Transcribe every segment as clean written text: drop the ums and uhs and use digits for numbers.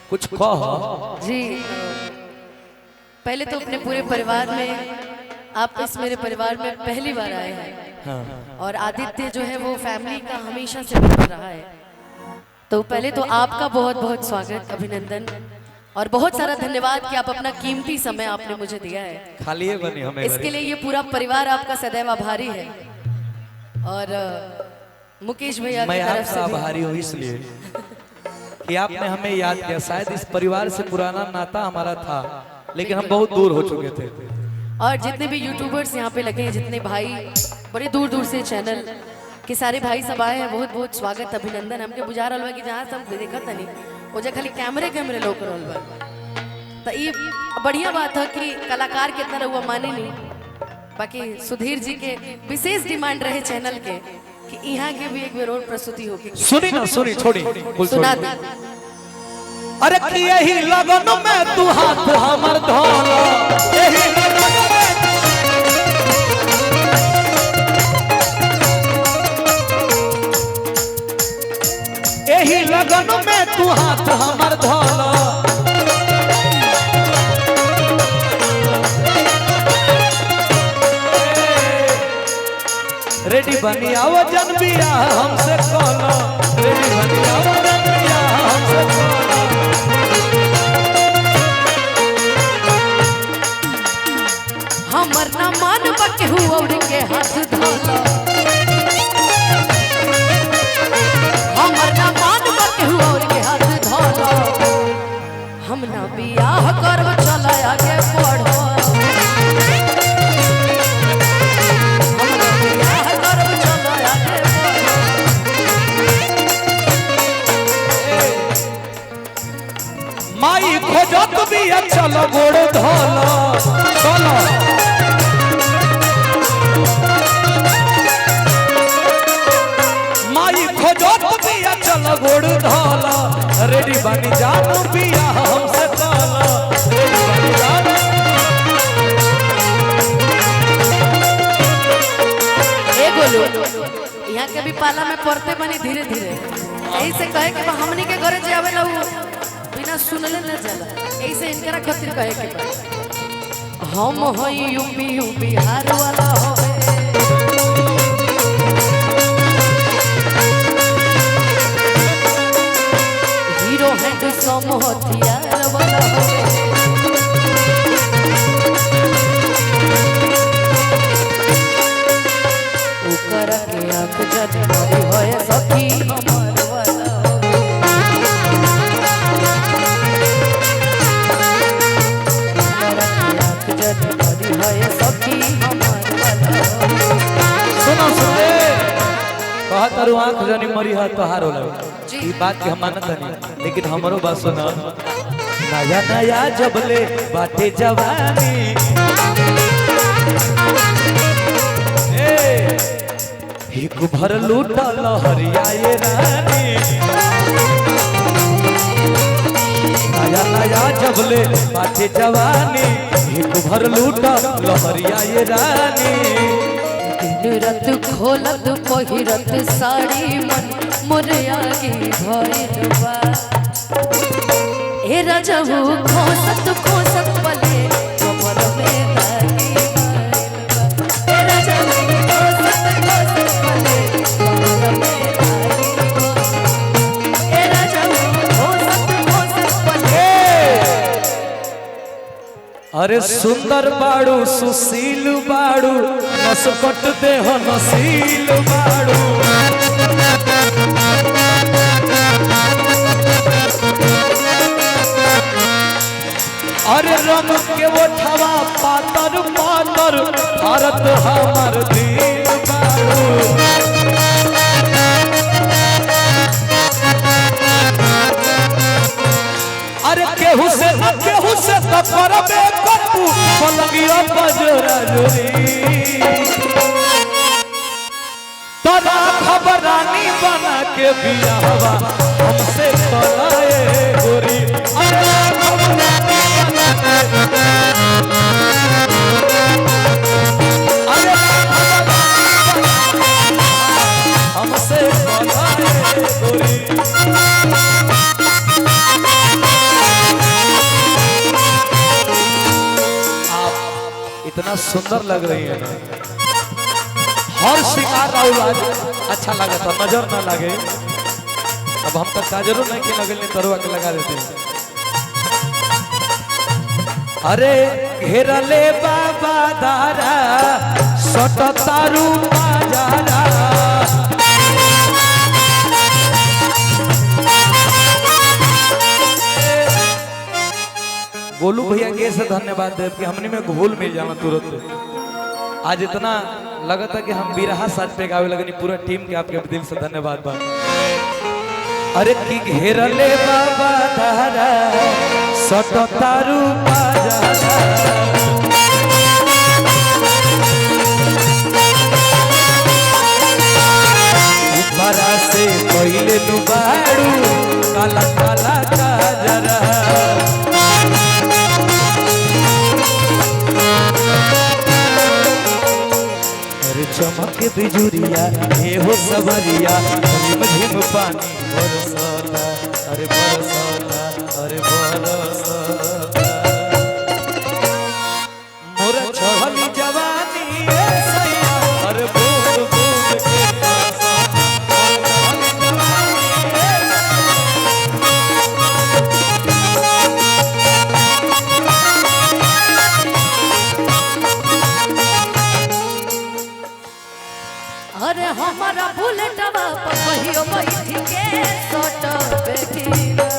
कुछ कहो जी। पहले तो अपने पूरे परिवार में, आप इस मेरे परिवार में पहली बार आए हैं। हाँ। और आदित्य जो है वो फैमिली का हमेशा से मेंबर रहा है। तो पहले तो आपका बहुत बहुत स्वागत, अभिनंदन और बहुत सारा धन्यवाद कि आप अपना कीमती समय आपने मुझे दिया है। खाली है बनी हमें इसके लिए ये पूरा परिवार आपका सदैव आभारी है। और मुकेश भैया मैं की तरफ आपका से आभारी हूँ इसलिए कि आपने हमें याद किया। शायद इस परिवार से पुराना नाता हमारा था, लेकिन हम बहुत दूर हो चुके थे। और जितने भी यूट्यूबर्स यहाँ पे लगे हैं, जितने भाई बड़े दूर दूर से चैनल के सारे भाई सब आए हैं, बहुत बहुत स्वागत, अभिनंदन। हमके बुझा रहा कि जहाँ से हम देखा था नहीं वो जो खाली कैमरे लोग रहा। तो ये बढ़िया बात है कि कलाकार के तरह हुआ माने नहीं। बाकी सुधीर जी के विशेष डिमांड रहे चैनल के कि यहाँ के भी एक बेर और प्रस्तुति होगी। सुनी ना सुनी छोड़ी सुना दी। अरे कि यही लगन में तू हाथ हमर धोला, यही लगन में यही लगन में तू हाथ हमर धोला। रेडी बनी आओ जन बिया हमसे कोला, रेडी बनी आओ जन बिया हमसे कोला। हमर ना मान बकेहू और के हाथ धोला, हमर ना मान बकेहू और के हाथ धोला। हम ना बियाह करब चला आगे बढ़ो, हम ना बियाह करब चला आगे बढ़ो। माई खोजत बिया चलो गोड़ धोला, चलो माई खोजत बिया चलो गोड़ धोला। रेडी बनी जानू बिया हमसे कोला, रेडी बनी जानू। बोलो यहाँ के भी पाला में पड़ते बनी धीरे धीरे। यही से कहे कि हमनी के घरे जे आवे ना बिना सुनले न जाला, यही से इनकरा खातिर कहे के बा हम हई यूपी बिहार वाला होवे, हीरो हैंडसम हथियार वाला होवे। उकर के आँख जद मरी होए सखी हमर वाला होवे, उकर के आँख जद मरी होए सखी हमर वाला होवे। सुनो सुने कहा तारू आंख जनी मरी है तोहार होला। ई बात के हम मानत नहीं, लेकिन हमरो बात सुना। नया नया जबले बाटे जवानी, एक भर लूटा लहरिया ये रानी। नया नया जबले बाटे जवानी, एक भर लूटा लहरिया ये रानी। दिन रात खोलत पहिरत साड़ी मन मोर आगे भइल बा। ए राजहू खोसत खोसत पले कमर में दागी भइल बा। ए राजहू खोसत खोसत पले कमर में दागी बा। ए राजहू खोसत खोसत पले। अरे सुंदर बाड़ू सुशील बाड़ू, नसकट देह नसील बाड़ू। अरे रंग के ओठवा पातर पातर, भारत हमर दिल बाड़ू। अरे केहू से न केहू से तो करबे करबू, पलंगिया बजरा जोरी। तोरा खबरानी बना के बियाहवा हमसे कराए गोरी। अरे खबरानी बना के, अरे हमसे कराए गोरी। सुंदर लग रही है ना, हर शिकार राहुल आज अच्छा लगा था, नजर ना लगे। अब हम तक काजरों नहीं के लगल नहीं तरुआ के लगा देते हैं। अरे घेरले बाबा दारा सट तारू बाजारा, गोलू भैया के से धन्यवाद देव कि हमने में घोल मिल जाना तुरंत। आज इतना लगा था कि हम बिरहा साज पे गावे लगनी, पूरा टीम के आपके दिल से धन्यवाद बा। अरे की घेरले बाबा धारा सट तारू बाजारा, ऊपरा से पहले नुबाड़ू काला काला काजरा, चमक बिजुरिया हे हो सबरिया, झिम झिम पानी बरसाता, अरे बरसाता, अरे बरसाता। मोर चढ़ली जवानी ए सैया, अरे बूंद बूंद के बरसाता, अरे हमारा बुलेटवा पर कहियो बैठ के सट बेखीरा,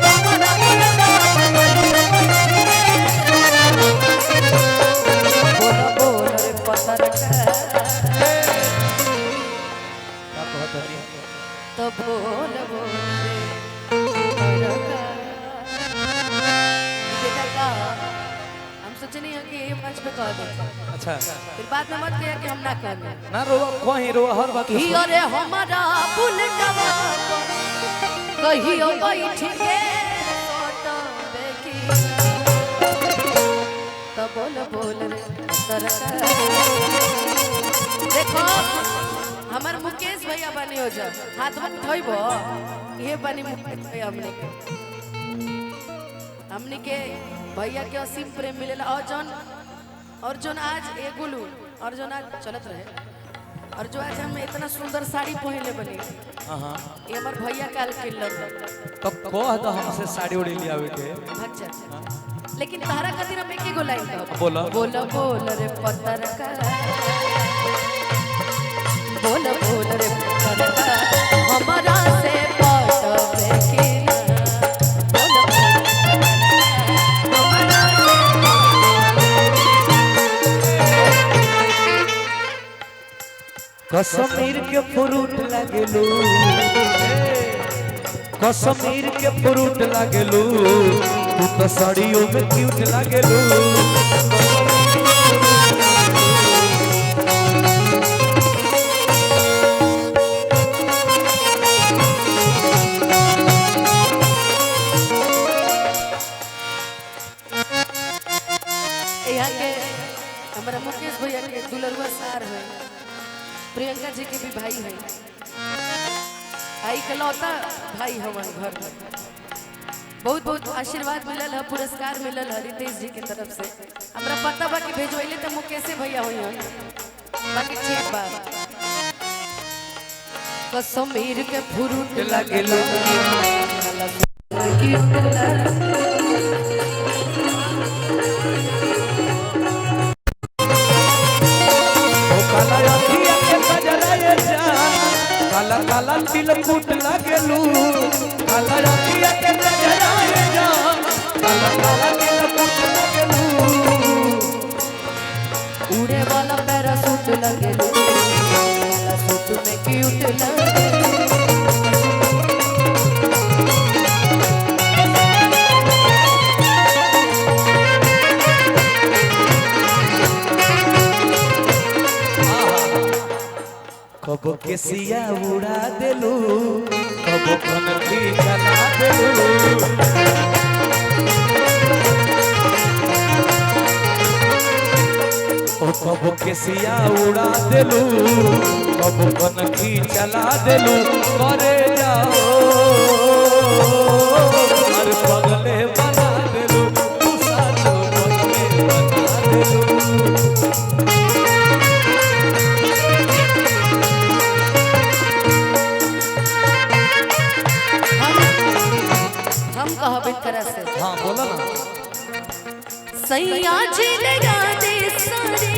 हमारा बुलेटवा पर कहियो बोल बोल रे पतरका, तो बोल बोल रे पतरका। देखा का हम सोचे नहीं है कि ये मंच पे कह दे, अच्छा फिर बाद में मत कहिए कि हम ना कहने ना रोवा, कोई रोवा हर बात ही। अरे हमारा बुलेटवा कहियो बैठ के सट बेखीरा, तो बोल बोल रे पतरका। देखो हमार मुकेश भैया बनी हो जा, हाथ में उठाइबो, ये बनी मुकेश भैया हमने के भैया के असीम प्रेम मिलेला। और जोन आज एगुलू और जोन आज चलत रहे, और जो आज हम इतना सुंदर साड़ी पहनले बनी, हां ये हमार भैया काल किल्लर तब कह दो हमसे साड़ी उड़ी ले आवे के। अच्छा लेकिन तारा खातिर हम एक ही गो लाइन कहब, बोला बोल बोल रे पतरका, बोल बोल रे पतरका, हमारा से पट बेखीरा, बोल बोल हमारा कश्मीर के फ्रूट लागेलू, कश्मीर के फ्रूट लागेलू, तू तो साड़ियों में क्यूट लागेलू। यहाँ के हमारा मुकेश भैया के दुलरुआ सार है, प्रियंका जी के भी भाई है, आई कलौता भाई हमारे घर में। बहुत बहुत आशीर्वाद मिलल है, पुरस्कार मिलल है रितेश जी के तरफ से। हमरा पता बा कि भेजवैले तो मुकेश भैया हुई हैं, बाकी ठीक बा। कश्मीर के फ्रूट लागेलू, काला काला तिलकुट लागेलू, काला रखिया के नजराए जा, काला काला तिलकुट लागेलू। उड़े वाला पैरासूट लगेलू, वाला सूट में क्यूट लगेलू। कबो केसिया उड़ा देलू, कबो कनकी जला देलू, ओ कबो केसिया उड़ा देलू, कबो कनकी चला देलू। करे जाओ अरे पगले बना देलू, तू साचो पगले बना देलू। हम कहब एक तरह से। हाँ बोला ना। सैया जी लगा दे साड़ी,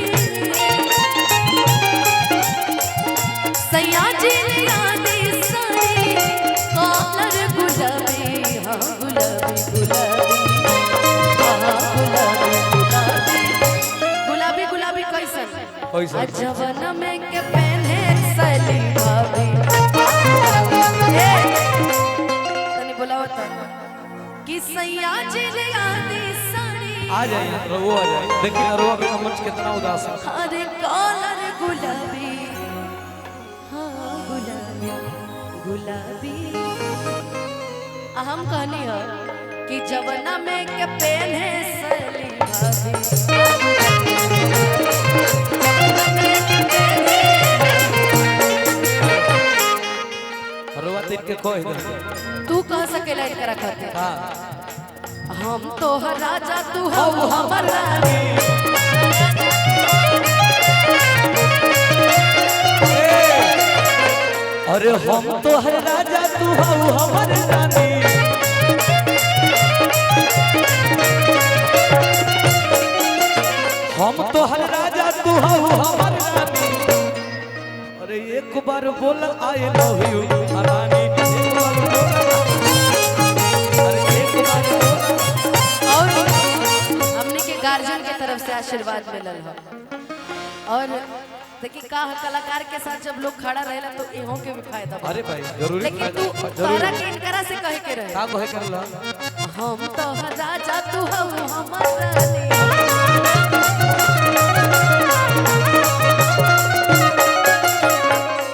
सैया जी लगा दे साड़ी, कॉलर गुलाबी, हाँ गुलाबी गुलाबी, हाँ गुलाबी गुलाबी, गुलाबी गुलाबी कैसन जवन में के पहने सली भाभी। तनी बोला होता कि सैया जी लगा दे साड़ी, आ जाए रवो आ जाए। देखिए रवो अभी मंच कितना उदास है। अरे कॉलर गुलाबी, हाँ गुलाबी गुलाबी। हम कहनी है कि जवना में के पहने सली भाभी, रवो तीन के कोई तू कह सकेला एकरा खातिर। हाँ हम तो राजा तू हो हमर रानी, अरे हम तो हर राजा तू हो हमर रानी। हम तो हर राजा तू हो हमर रानी। अरे एक बार बोल आई लव यू रानी, एक बार बोल। और हमने के गार्जियन के तरफ से आशीर्वाद मिलल है। और देखिए का कलाकार के साथ जब लोग खड़ा रहेला तो इहों के भी फायदा बा। अरे भाई जरूरी लेकिन तू तोरा के इनकरा से कहे के रहे का कहे करला। हम तो राजा तू हो हमर रानी।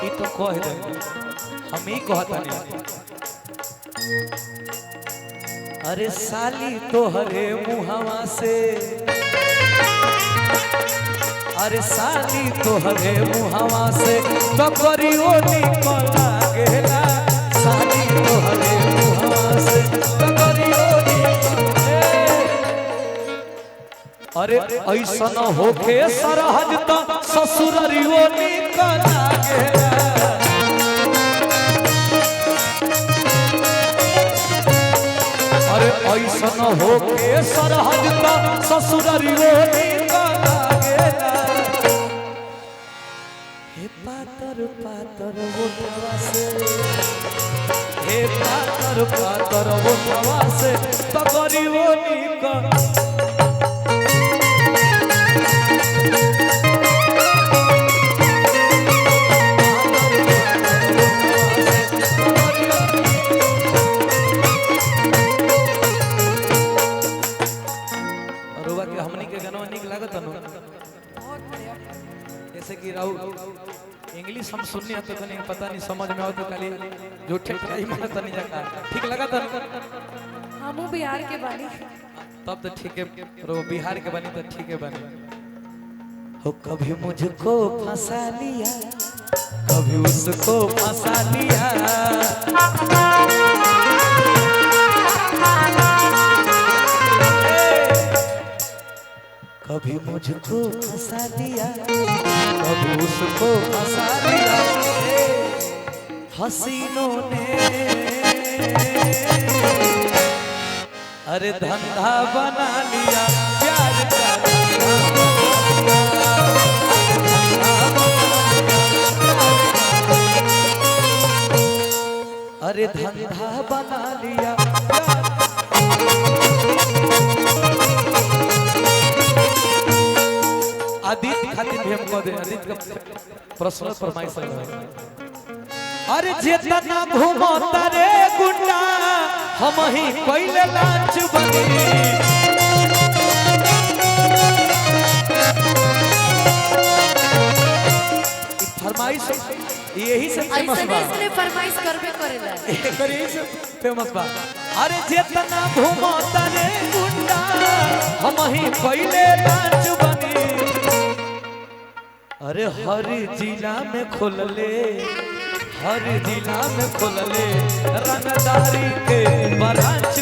ई तो कह दे, हम ही कहता नहीं। अरे साली तोहरे मुहवा से, अरे साली तोहरे मुहवा से ककरियो निकला गेला। साली तोहरे मुहवा से ककरियो निकले। अरे ऐसा न होके सरहज तो ससुररियो निकला गेला। अरे ऐसा न होके सरहज तो ससुररियो निकला गेला। हे पातर पातर ओठवा से, हे पातर पातर ओठवा से ककरियो निकला। जैसे कि राउ इंग्लिश हम सुनने तो कहीं पता नहीं समझ में आओ तो खाली जो ठीक ही मतलब तो नहीं जाता। ठीक लगा तो हम बिहार के बानी, तब तो ठीक है। रो बिहार के बनी तो ठीक है बनी। हो कभी मुझको फंसा लिया, कभी उसको फंसा लिया। कभी मुझको फंसा लिया, कभी उसको फंसा लिया। हसीनों ने अरे धंधा बना लिया, प्यार का अरे धंधा बना लिया। आदित्य खातिर भी हम कह दे, आदित्य का प्रश्न फरमाइश है। अरे जितना घूमता रे गुंडा हम ही पहले लांच बनी। फरमाइश यही से फेमस बा, इसने फरमाइश करबे करेला, यही से फेमस बा। अरे जितना घूमता रे गुंडा हम ही पहले लांच बनी। अरे हर जिला में खोलले, हर जिला में खोलले रंगदारी के बराच